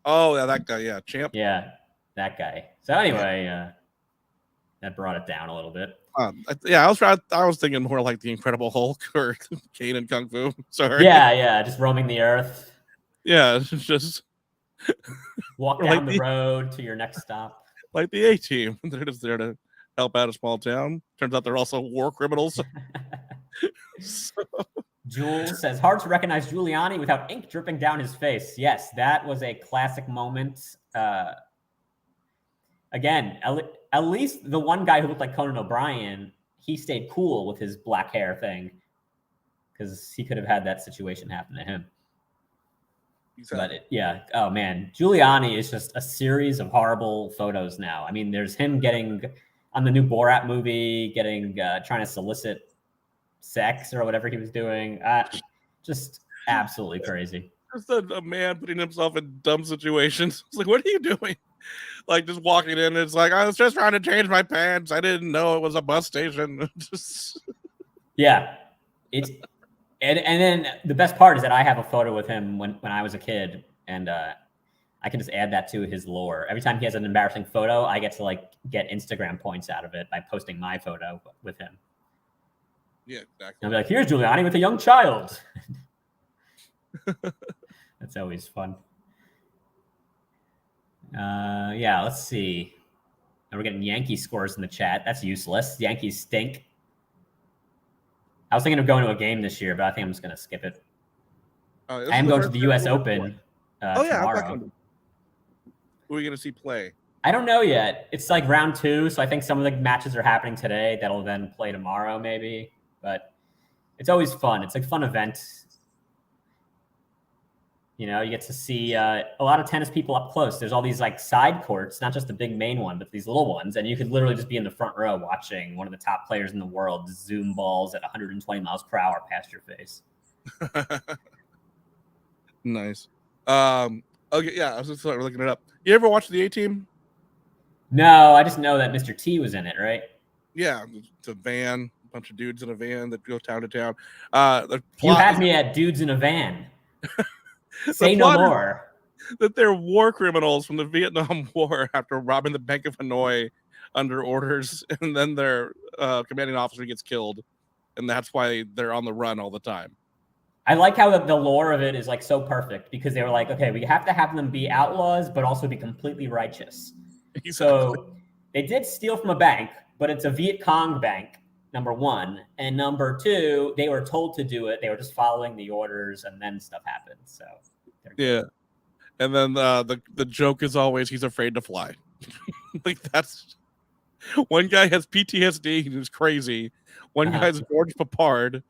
Oh, yeah, that guy, yeah, Champ. Yeah, that guy. So anyway, that brought it down a little bit. Yeah, I was thinking more like the Incredible Hulk or Kane and Kung Fu. Sorry. Yeah, just roaming the earth. Yeah, just walk down the road to your next stop. Like the A-Team, they're just there to help out a small town. Turns out they're also war criminals. Jules says, hard to recognize Giuliani without ink dripping down his face. Yes, that was a classic moment. Again, at least the one guy who looked like Conan O'Brien, he stayed cool with his black hair thing because he could have had that situation happen to him. Exactly. But oh man, Giuliani is just a series of horrible photos now. I mean, there's him getting on the new Borat movie, trying to solicit sex or whatever he was doing. Just absolutely crazy. Just a man putting himself in dumb situations. It's like, what are you doing? Like just walking in, it's like, I was just trying to change my pants. I didn't know it was a bus station. Yeah. And then the best part is that I have a photo with him when I was a kid, and I can just add that to his lore. Every time he has an embarrassing photo, I get to get Instagram points out of it by posting my photo with him. Yeah, exactly. I'll be like, here's Giuliani with a young child. That's always fun. Let's see. And we're getting Yankee scores in the chat. That's useless. Yankees stink. I was thinking of going to a game this year, but I think I'm just going to skip it. I am going to the U.S. Open tomorrow. Who are you going to see play? I don't know yet. It's like round 2, so I think some of the matches are happening today that'll then play tomorrow maybe. But it's always fun. It's a fun event. You know, you get to see a lot of tennis people up close. There's all these side courts, not just the big main one, but these little ones. And you could literally just be in the front row watching one of the top players in the world zoom balls at 120 miles per hour past your face. Nice. Okay, yeah, I was just looking it up. You ever watch the A-Team? No, I just know that Mr. T was in it, right? Yeah, it's a van, a bunch of dudes in a van that go town to town. You had me at dudes in a van. Say no more. That they're war criminals from the Vietnam War after robbing the Bank of Hanoi under orders, and then their commanding officer gets killed, and that's why they're on the run all the time. I like how the lore of it is so perfect because they were like, okay, we have to have them be outlaws, but also be completely righteous. Exactly. So they did steal from a bank, but it's a Viet Cong bank, number one. And number two, they were told to do it. They were just following the orders, and then stuff happened. So yeah. And then the joke is always he's afraid to fly. That's one guy has PTSD, who's crazy. One guy's George Papard,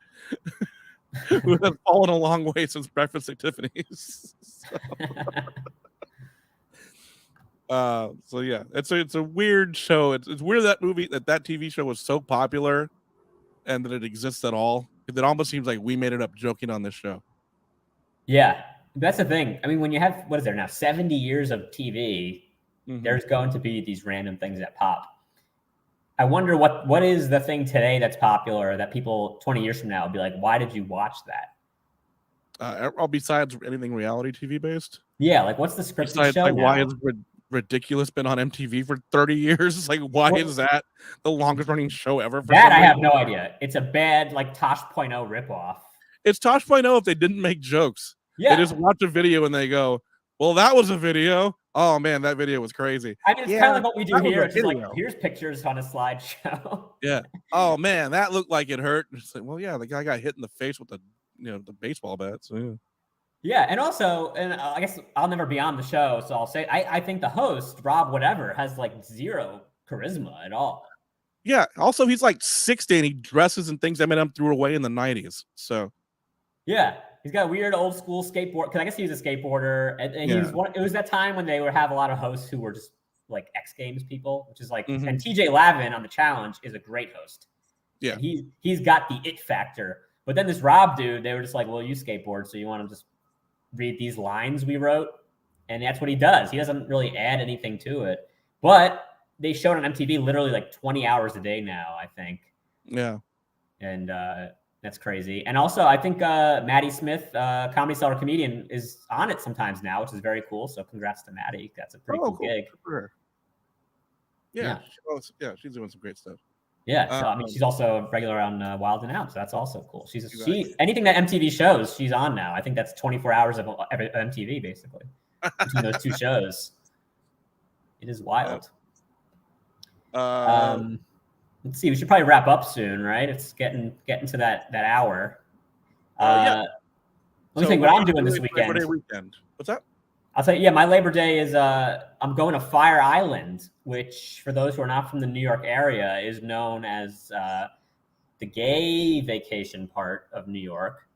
who has fallen a long way since Breakfast at Tiffany's. So yeah, it's a weird show. It's weird that TV show was so popular, and that it exists at all. It almost seems like we made it up joking on this show. Yeah, that's the thing. I mean, when you have, what is there now, 70 years of TV, there's going to be these random things that pop. I wonder what is the thing today that's popular that people 20 years from now will be like, why did you watch that? Besides anything reality TV based? Yeah, what's the scripted show now? Why is Ridiculous been on MTV for 30 years? Why is that the longest running show ever? That I have no idea. It's a bad Tosh.0 ripoff. It's Tosh.0 if they didn't make jokes. Yeah. They just watch a video and they go, well, that was a video. Oh man, that video was crazy. I mean, it's kind of like what we do here. It's just here's pictures on a slideshow. Yeah. Oh man, that looked like it hurt. It's like, well, yeah, the guy got hit in the face with the baseball bat. So yeah. Yeah, and also, and I guess I'll never be on the show, so I'll say I think the host, Rob whatever, has zero charisma at all. Yeah, also he's 60 and he dresses and things Eminem threw away in the 90s. So yeah, he's got a weird old school skateboard, because I guess he was a skateboarder, and he was it was that time when they would have a lot of hosts who were just X Games people, which is and TJ Lavin on The Challenge is a great host. Yeah, and he's got the it factor. But then this Rob dude, they were just well, you skateboard, so you want to just read these lines we wrote? and that's what he does. He doesn't really add anything to it, but they showed on MTV literally like 20 hours a day now, I think. Yeah. And that's crazy. And also, I think Maddie Smith, Comedy Cellar comedian, is on it sometimes now, which is very cool. So congrats to Maddie. That's a pretty cool gig. Yeah. She's doing some great stuff. Yeah, so I mean, she's also a regular on Wild and Out, so that's also cool. She anything that MTV shows, she's on now. I think that's 24 hours of MTV basically between those two shows. It is wild. Let's see. We should probably wrap up soon, right? It's getting to that hour. Yeah. Let me think what I'm doing this weekend. Labor Day weekend. What's that? I'll tell you, yeah, my Labor Day is I'm going to Fire Island, which for those who are not from the New York area is known as the gay vacation part of New York.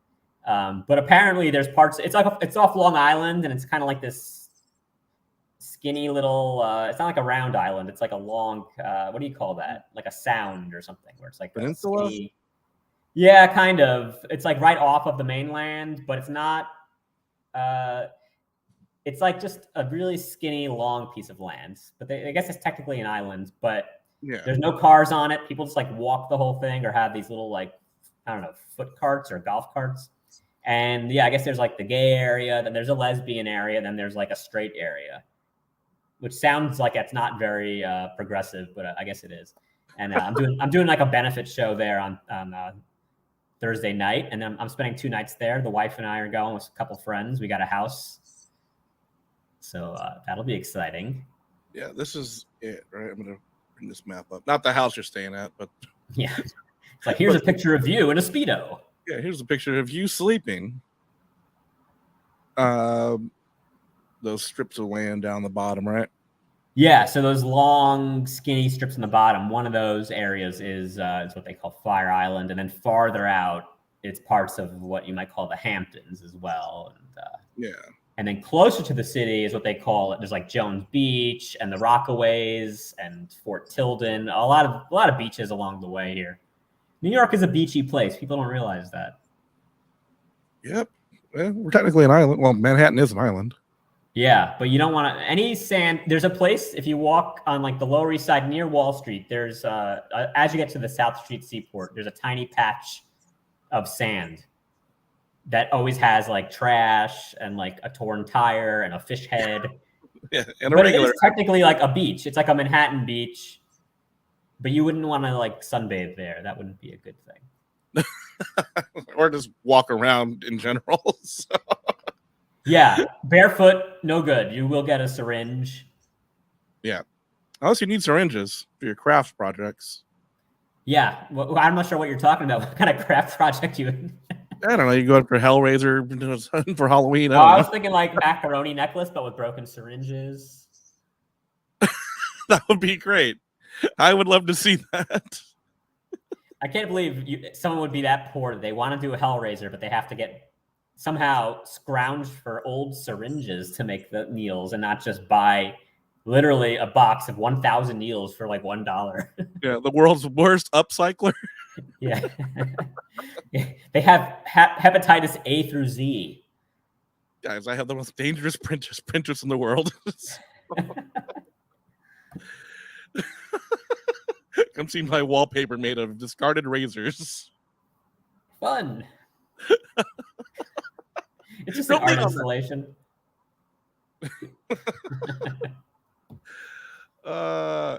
But apparently there's parts, it's off Long Island, and it's kind of like this skinny little, it's not like a round island. It's like a long, what do you call that? Like a sound or something where it's like peninsula? Yeah, kind of. It's like right off of the mainland, but it's not, it's like just a really skinny, long piece of land. But I guess it's technically an island, but there's no cars on it. People just like walk the whole thing or have these little like, I don't know, foot carts or golf carts. And yeah, I guess there's like the gay area, then there's a lesbian area, then there's like a straight area, which sounds like it's not very progressive, but I guess it is. And I'm doing like a benefit show there on Thursday night, and then I'm spending 2 nights there. The wife and I are going with a couple friends. We got a house. So that'll be exciting. Yeah, this is it, right? I'm going to bring this map up. Not the house you're staying at, but... Yeah. It's like, here's a picture of you in a Speedo. Yeah, here's a picture of you sleeping. Those strips of land down the bottom, right? Yeah, so those long, skinny strips in the bottom, one of those areas is what they call Fire Island. And then farther out, it's parts of what you might call the Hamptons as well. And, and then closer to the city is what they call it. There's like Jones Beach and the Rockaways and Fort Tilden. A lot of beaches along the way here. New York is a beachy place. People don't realize that. Yep. Well, we're technically an island. Well, Manhattan is an island. Yeah, but you don't want to any sand. There's a place if you walk on like the Lower East Side near Wall Street. There's as you get to the South Street Seaport, there's a tiny patch of sand that always has like trash and like a torn tire and a fish head. Yeah, and but it is technically like a beach. It's like a Manhattan beach, but you wouldn't want to like sunbathe there. That wouldn't be a good thing. Or just walk around in general. So. Yeah, barefoot, no good. You will get a syringe. Yeah, unless you need syringes for your craft projects. Yeah, well, I'm not sure what you're talking about. What kind of craft project you? I don't know. You go out for Hellraiser for Halloween. I was thinking like macaroni necklace, but with broken syringes. That would be great. I would love to see that. I can't believe someone would be that poor. They want to do a Hellraiser, but they have to get somehow scrounge for old syringes to make the needles and not just buy literally a box of 1,000 needles for like $1. Yeah, the world's worst upcycler. Yeah. They have hepatitis A through Z. Guys, I have the most dangerous printers in the world. Come see my wallpaper made of discarded razors. Fun. It's just an art installation.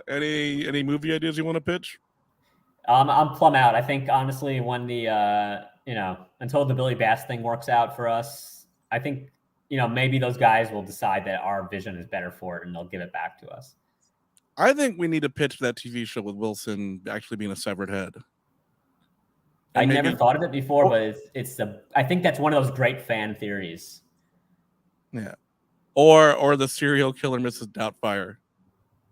Any movie ideas you want to pitch? I'm plumb out. I think honestly, when the until the Billy Bass thing works out for us, I think maybe those guys will decide that our vision is better for it and they'll give it back to us. I think we need to pitch that TV show with Wilson actually being a severed head. I never thought of it before, but I think that's one of those great fan theories. Yeah. Or the serial killer Mrs. Doubtfire.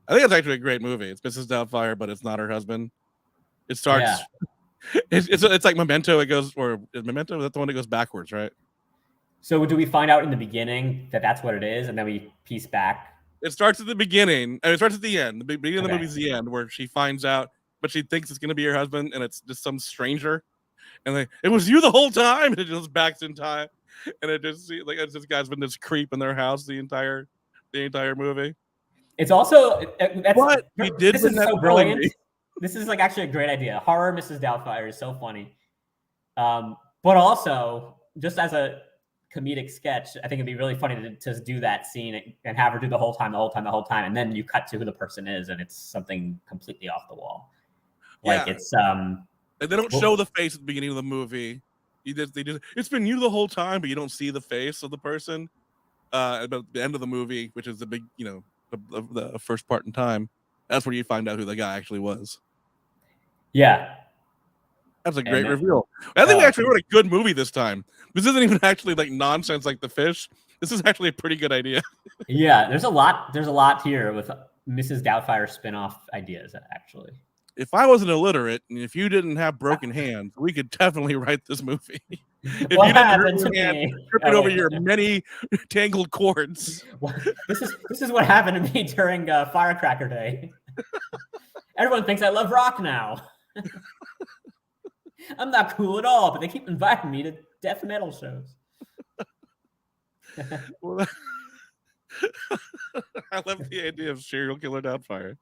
I think it's actually a great movie. It's Mrs. Doubtfire, but it's not her husband. It starts. Yeah. It's like Memento. It goes, or is Memento? Is that the one that goes backwards, right? So do we find out in the beginning that that's what it is, and then we piece back? It starts at the beginning, and it starts at the end. The beginning of the movie is the end, where she finds out, but she thinks it's going to be her husband, and it's just some stranger. And it was you the whole time. And it just backs in time, and it just like it's this guy's been this creep in their house the entire the entire movie. It's also What he did this with is that so brilliant. This is like actually a great idea. Horror Mrs. Doubtfire is so funny. But also, just as a comedic sketch, I think it'd be really funny to do that scene and have her do the whole time, and then you cut to who the person is, and it's something completely off the wall. Like it's and they don't show the face at the beginning of the movie. It's been you the whole time, but you don't see the face of the person. At the end of the movie, which is the big, the first part in time, that's where you find out who the guy actually was. Yeah. That's a great reveal. I think we actually wrote a good movie this time. This isn't even actually like nonsense like The Fish. This is actually a pretty good idea. Yeah, there's a lot here with Mrs. Doubtfire spin-off ideas, actually. If I wasn't illiterate and if you didn't have broken hands, we could definitely write this movie. If you didn't hurt your hand tripping over your many tangled cords. This is what happened to me during Firecracker Day. Everyone thinks I love rock now. I'm not cool at all, but they keep inviting me to death metal shows. Well, I love the idea of serial killer Doubtfire.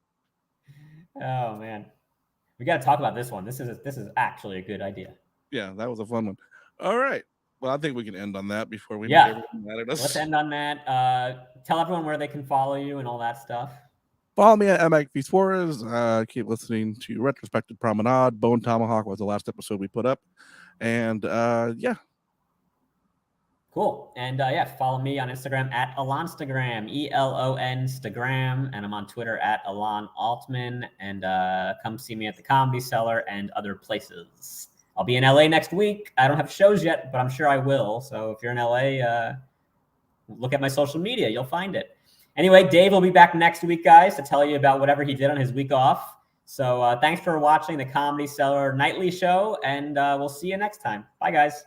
Oh man, we got to talk about this one. This is actually a good idea. Yeah, that was a fun one. All right. Well, I think we can end on that before we make everyone mad at us. Let's end on that. Tell everyone where they can follow you and all that stuff. Follow me at MX Keep listening to Retrospective Promenade. Bone Tomahawk was the last episode we put up. And yeah. Cool. And follow me on Instagram at Elonstagram, ELONstagram. And I'm on Twitter at Elon Altman. And come see me at the Comedy Cellar and other places. I'll be in LA next week. I don't have shows yet, but I'm sure I will. So if you're in LA, look at my social media. You'll find it. Anyway, Dave will be back next week, guys, to tell you about whatever he did on his week off. So thanks for watching the Comedy Cellar Nightly Show, and we'll see you next time. Bye, guys.